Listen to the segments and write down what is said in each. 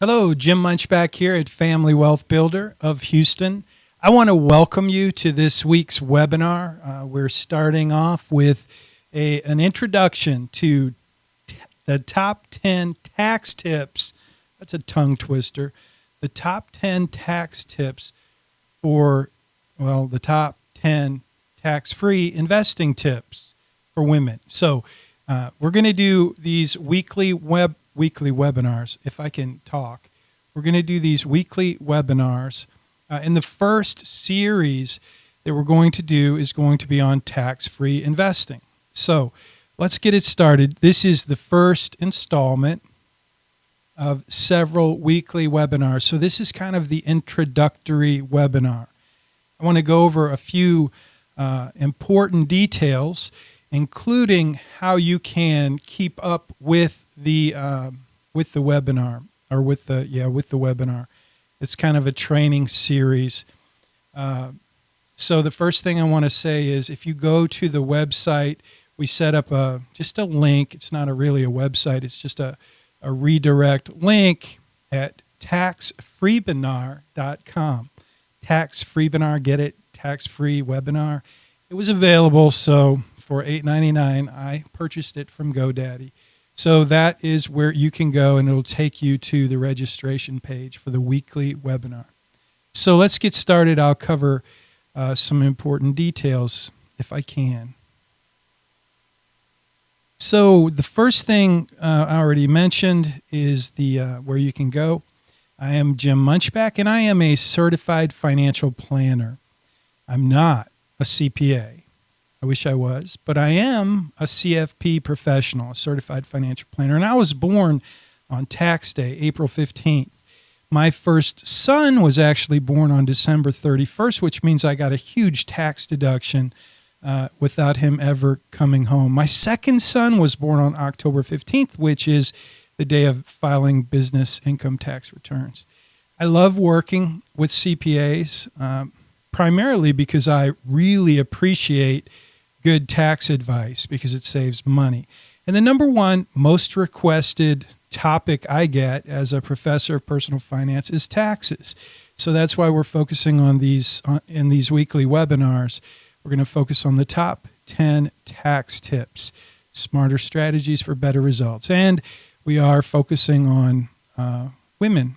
Hello, Jim Munchback here at Family Wealth Builder of Houston. I want to welcome you to this week's webinar. We're starting off with an introduction to the top 10 tax tips. That's a tongue twister. The top 10 tax tips for, the top 10 tax-free investing tips for women. So we're going to do these weekly webinars, if I can talk. We're going to do these weekly webinars. In the first series that we're going to do is going to be on tax-free investing. So let's get it started. This is the first installment of several weekly webinars. So this is kind of the introductory webinar. I want to go over a few important details, including how you can keep up with the webinar, or with the webinar. It's kind of a training series. So the first thing I want to say is, if you go to the website, we set up just a link. It's not really a website. It's just a redirect link at taxfreewebinar.com. Tax-free-webinar, get it? Tax-free webinar. It was available, so for $8.99, I purchased it from GoDaddy. So that is where you can go, and it'll take you to the registration page for the weekly webinar. So let's get started. I'll cover some important details if I can. So the first thing I already mentioned is the where you can go. I am Jim Munchback, and I am a certified financial planner. I'm not a CPA. I wish I was, but I am a CFP professional, a certified financial planner, and I was born on tax day, April 15th. My first son was actually born on December 31st, which means I got a huge tax deduction without him ever coming home. My second son was born on October 15th, which is the day of filing business income tax returns. I love working with CPAs, primarily because I really appreciate good tax advice, because it saves money. And the number one most requested topic I get as a professor of personal finance is taxes. So that's why we're focusing on these in these weekly webinars. We're going to focus on the top 10 tax tips, smarter strategies for better results. And we are focusing on women.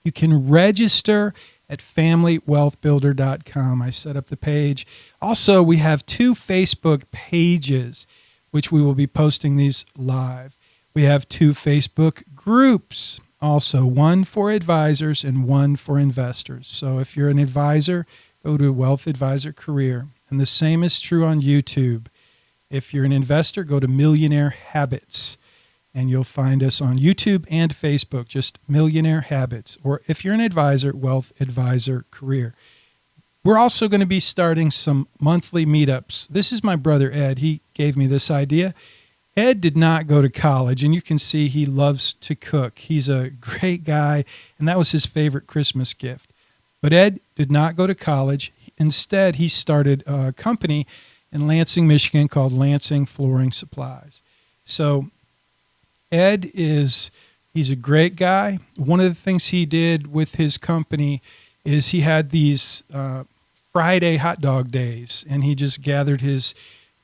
You can register at FamilyWealthBuilder.com. I set up the page. Also, we have 2 Facebook pages, which we will be posting these live. We have 2 Facebook groups, also one for advisors and one for investors. So if you're an advisor, go to Wealth Advisor Career. And the same is true on YouTube. If you're an investor, go to Millionaire Habits. And you'll find us on YouTube and Facebook, just Millionaire Habits. Or if you're an advisor, Wealth Advisor Career. We're also going to be starting some monthly meetups. This is my brother, Ed. He gave me this idea. Ed did not go to college, and you can see he loves to cook. He's a great guy, and that was his favorite Christmas gift. But Ed did not go to college. Instead, he started a company in Lansing, Michigan called Lansing Flooring Supplies. So Ed he's a great guy. One of the things he did with his company is he had these Friday hot dog days, and he just gathered his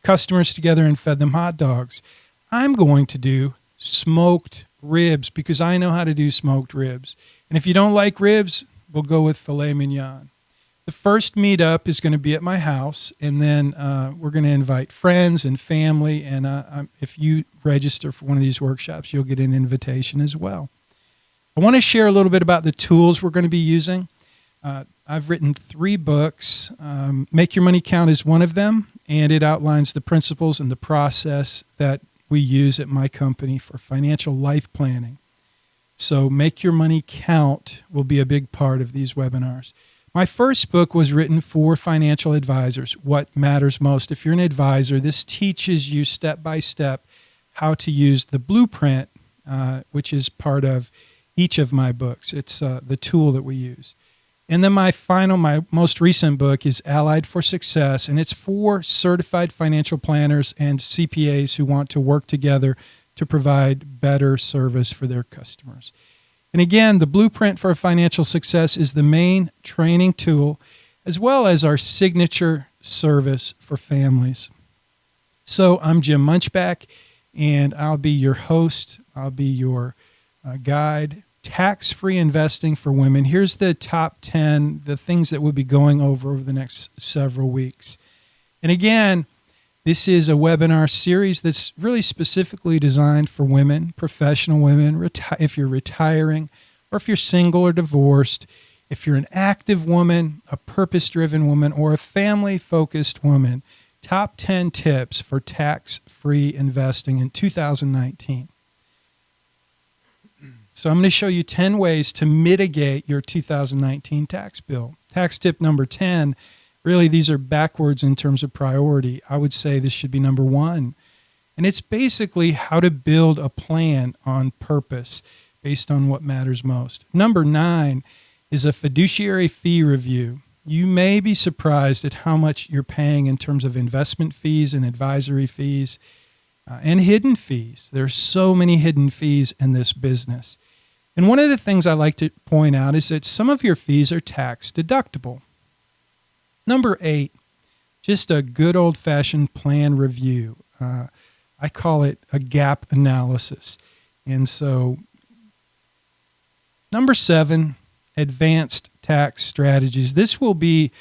customers together and fed them hot dogs. I'm going to do smoked ribs because I know how to do smoked ribs. And if you don't like ribs, we'll go with filet mignon. The first meetup is going to be at my house, and then we're going to invite friends and family, and if you register for one of these workshops, you'll get an invitation as well. I want to share a little bit about the tools we're going to be using. I've written 3 books. Make Your Money Count is one of them, and it outlines the principles and the process that we use at my company for financial life planning. So Make Your Money Count will be a big part of these webinars. My first book was written for financial advisors, What Matters Most. If you're an advisor, this teaches you step by step how to use the blueprint, which is part of each of my books. It's the tool that we use. And then my most recent book is Allied for Success, and it's for certified financial planners and CPAs who want to work together to provide better service for their customers. And again, the Blueprint for Financial Success is the main training tool, as well as our signature service for families. So I'm Jim Munchback, and I'll be your host. I'll be your guide. Tax-free investing for women. Here's the top 10, the things that we'll be going over the next several weeks. And again, this is a webinar series that's really specifically designed for women, professional women, if you're retiring, or if you're single or divorced, if you're an active woman, a purpose-driven woman, or a family-focused woman. Top 10 tips for tax-free investing in 2019. So I'm going to show you 10 ways to mitigate your 2019 tax bill. Tax tip number 10, really these are backwards in terms of priority. I would say this should be number 1. And it's basically how to build a plan on purpose based on what matters most. Number 9 is a fiduciary fee review. You may be surprised at how much you're paying in terms of investment fees and advisory fees and hidden fees. There's so many hidden fees in this business. And one of the things I like to point out is that some of your fees are tax deductible. Number 8, just a good old-fashioned plan review. I call it a gap analysis. And so, number 7, advanced tax strategies. This will be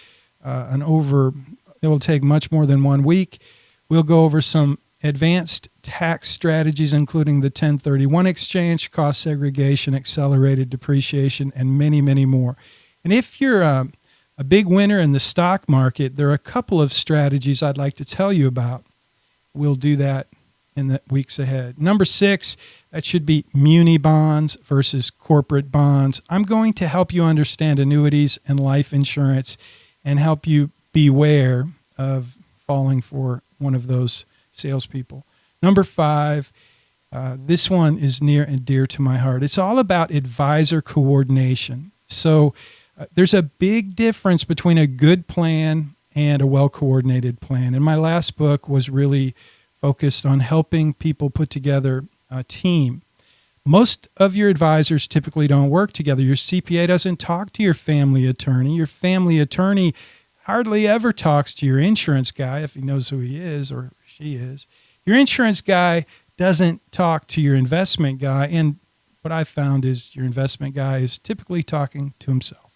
it will take much more than 1 week. We'll go over some advanced tax strategies, including the 1031 exchange, cost segregation, accelerated depreciation, and many, many more. And if you're a big winner in the stock market, there are a couple of strategies I'd like to tell you about. We'll do that in the weeks ahead. Number 6, that should be muni bonds versus corporate bonds. I'm going to help you understand annuities and life insurance and help you beware of falling for one of those salespeople. Number 5, this one is near and dear to my heart. It's all about advisor coordination. So there's a big difference between a good plan and a well-coordinated plan. And my last book was really focused on helping people put together a team. Most of your advisors typically don't work together. Your CPA doesn't talk to your family attorney. Your family attorney hardly ever talks to your insurance guy if he knows who he is or she is. Your insurance guy doesn't talk to your investment guy. And what I found is your investment guy is typically talking to himself.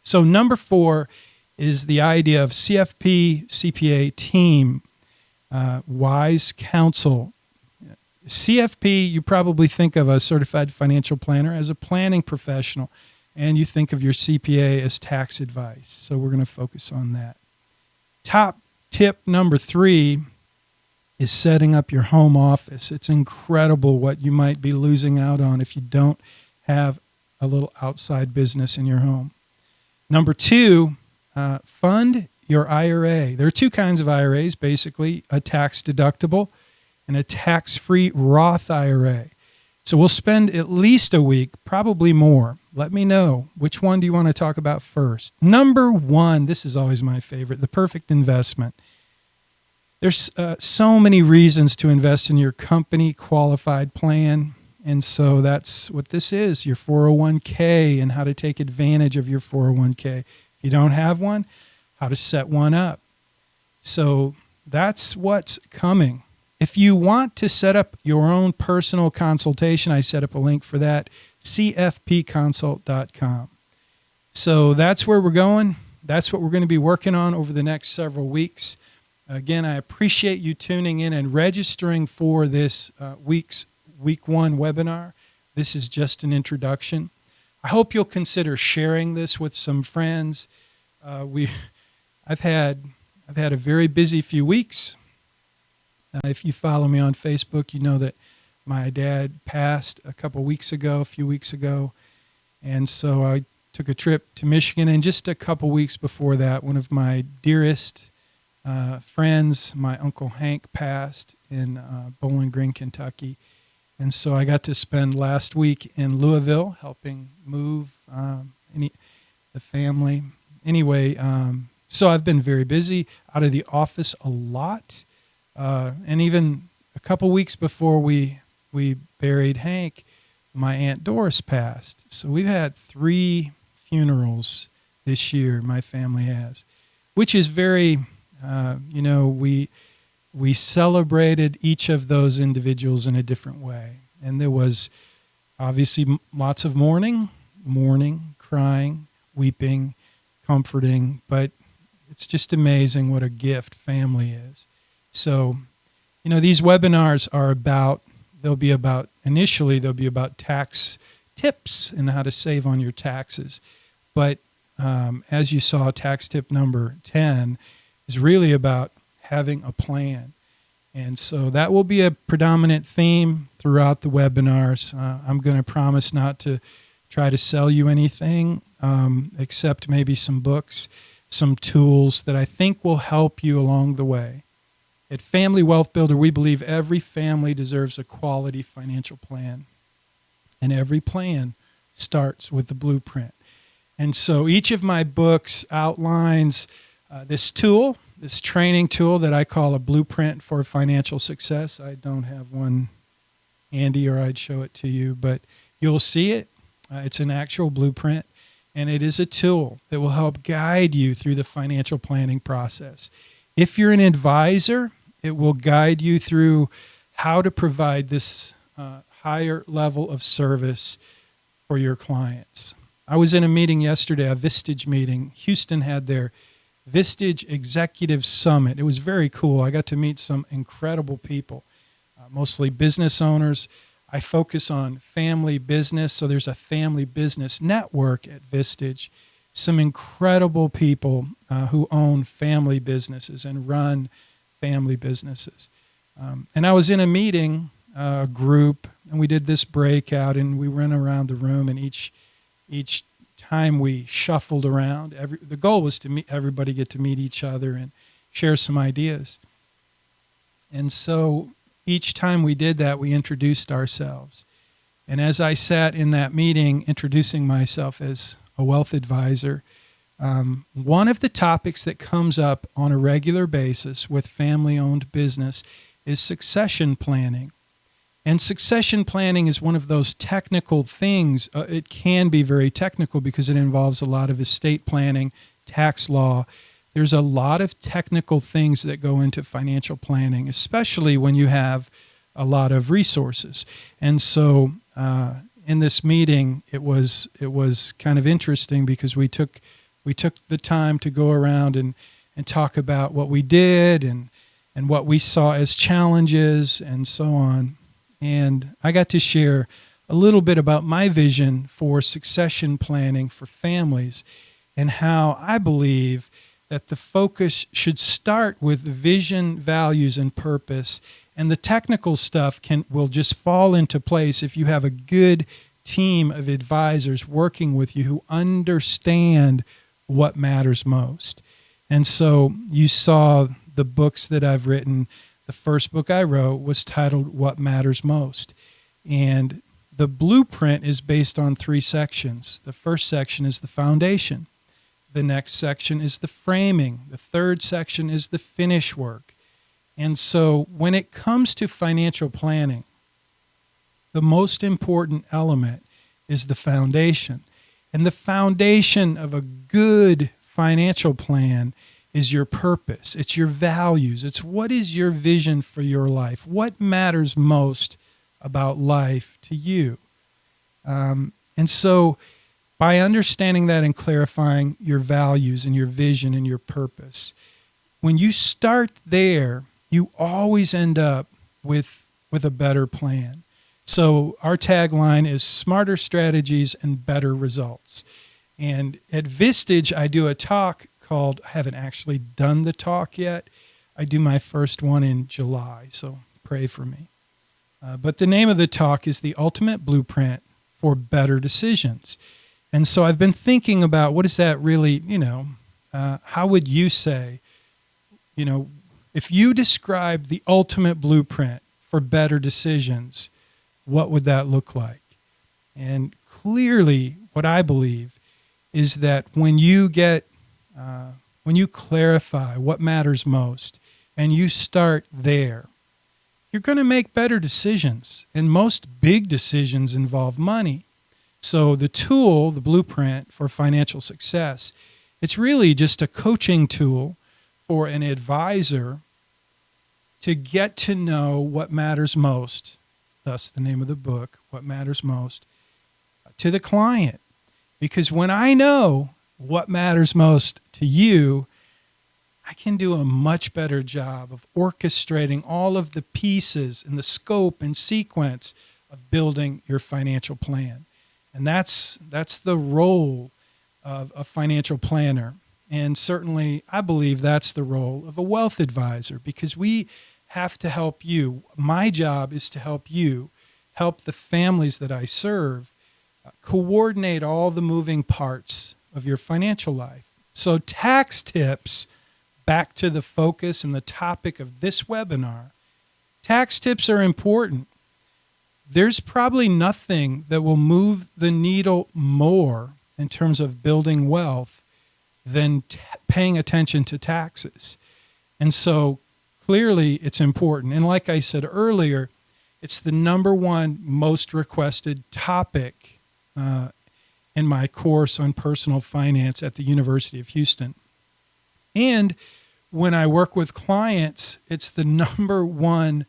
So number 4 is the idea of CFP CPA team, wise counsel. CFP, you probably think of a certified financial planner as a planning professional, and you think of your CPA as tax advice. So we're going to focus on that. Top tip number 3 is setting up your home office. It's incredible what you might be losing out on if you don't have a little outside business in your home. Number 2, fund your IRA. There are 2 kinds of IRAs, basically, a tax deductible and a tax-free Roth IRA. So we'll spend at least a week, probably more. Let me know, which one do you want to talk about first? Number 1, this is always my favorite, the perfect investment. There's so many reasons to invest in your company qualified plan. And so that's what this is, your 401k and how to take advantage of your 401k. If you don't have one, how to set one up. So that's what's coming. If you want to set up your own personal consultation, I set up a link for that, cfpconsult.com. So that's where we're going. That's what we're going to be working on over the next several weeks. Again, I appreciate you tuning in and registering for this week 1 webinar. This is just an introduction. I hope you'll consider sharing this with some friends. I've had a very busy few weeks. If you follow me on Facebook, you know that my dad passed a few weeks ago. And so I took a trip to Michigan. And just a couple weeks before that, one of my dearest friends, my Uncle Hank, passed in Bowling Green, Kentucky. And so I got to spend last week in Louisville helping move the family. Anyway, so I've been very busy, out of the office a lot. And even a couple weeks before we buried Hank, my Aunt Doris passed. So we've had 3 funerals this year, my family has, which is very, we celebrated each of those individuals in a different way. And there was obviously lots of mourning, crying, weeping, comforting, but it's just amazing what a gift family is. So, these webinars are initially they'll be about tax tips and how to save on your taxes. But as you saw, tax tip number 10 is really about having a plan. And so that will be a predominant theme throughout the webinars. I'm going to promise not to try to sell you anything except maybe some books, some tools that I think will help you along the way. At Family Wealth Builder, we believe every family deserves a quality financial plan. And every plan starts with the blueprint. And so each of my books outlines this training tool that I call a blueprint for financial success. I don't have one handy or I'd show it to you, but you'll see it. It's an actual blueprint, and it is a tool that will help guide you through the financial planning process. If you're an advisor, it will guide you through how to provide this higher level of service for your clients. I was in a meeting yesterday, a Vistage meeting. Houston had their Vistage Executive Summit. It was very cool. I got to meet some incredible people, mostly business owners. I focus on family business, so there's a family business network at Vistage. Some incredible people who own family businesses and run family businesses. And I was in a meeting, a group, and we did this breakout, and we went around the room, and each time we shuffled around, the goal was to everybody get to meet each other and share some ideas. And so each time we did that, we introduced ourselves. And as I sat in that meeting introducing myself as a wealth advisor, one of the topics that comes up on a regular basis with family-owned business is succession planning. And succession planning is one of those technical things. It can be very technical because it involves a lot of estate planning, tax law. There's a lot of technical things that go into financial planning, especially when you have a lot of resources. And so in this meeting, it was kind of interesting because we took the time to go around and talk about what we did and what we saw as challenges and so on. And I got to share a little bit about my vision for succession planning for families and how I believe that the focus should start with vision, values, and purpose. And the technical stuff will just fall into place if you have a good team of advisors working with you who understand what matters most. And so you saw the books that I've written. The first book I wrote was titled What Matters Most. And the blueprint is based on 3 sections. The first section is the foundation. The next section is the framing. The third section is the finish work. And so when it comes to financial planning, the most important element is the foundation. And the foundation of a good financial plan is your purpose. It's your values. It's what is your vision for your life? What matters most about life to you? And so by understanding that and clarifying your values and your vision and your purpose, when you start there, you always end up with a better plan. So our tagline is smarter strategies and better results. And at Vistage, I do a talk called, I haven't actually done the talk yet. I do my first one in July, so pray for me. But the name of the talk is The Ultimate Blueprint for Better Decisions. And so I've been thinking about what is that really, how would you say, if you describe the ultimate blueprint for better decisions, what would that look like? And clearly what I believe is that when you clarify what matters most and you start there, you're going to make better decisions. And most big decisions involve money. So the tool, the blueprint for financial success, it's really just a coaching tool for an advisor to get to know what matters most, thus the name of the book, What Matters Most, to the client. Because when I know what matters most to you, I can do a much better job of orchestrating all of the pieces and the scope and sequence of building your financial plan. And that's the role of a financial planner. And certainly, I believe that's the role of a wealth advisor, because we have to help you. My job is to help you, help the families that I serve, coordinate all the moving parts of your financial life. So tax tips, back to the focus and the topic of this webinar, tax tips are important. There's probably nothing that will move the needle more in terms of building wealth than paying attention to taxes. And so clearly it's important. And like I said earlier, it's the number one most requested topic in my course on personal finance at the University of Houston. And when I work with clients, it's the number one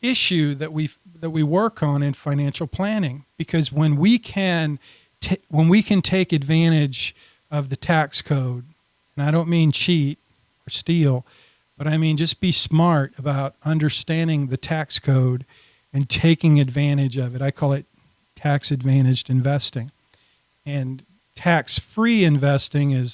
issue that we work on in financial planning, because when we can take advantage of the tax code, and I don't mean cheat or steal, but I mean just be smart about understanding the tax code and taking advantage of it. I call it tax advantaged investing. And tax-free investing is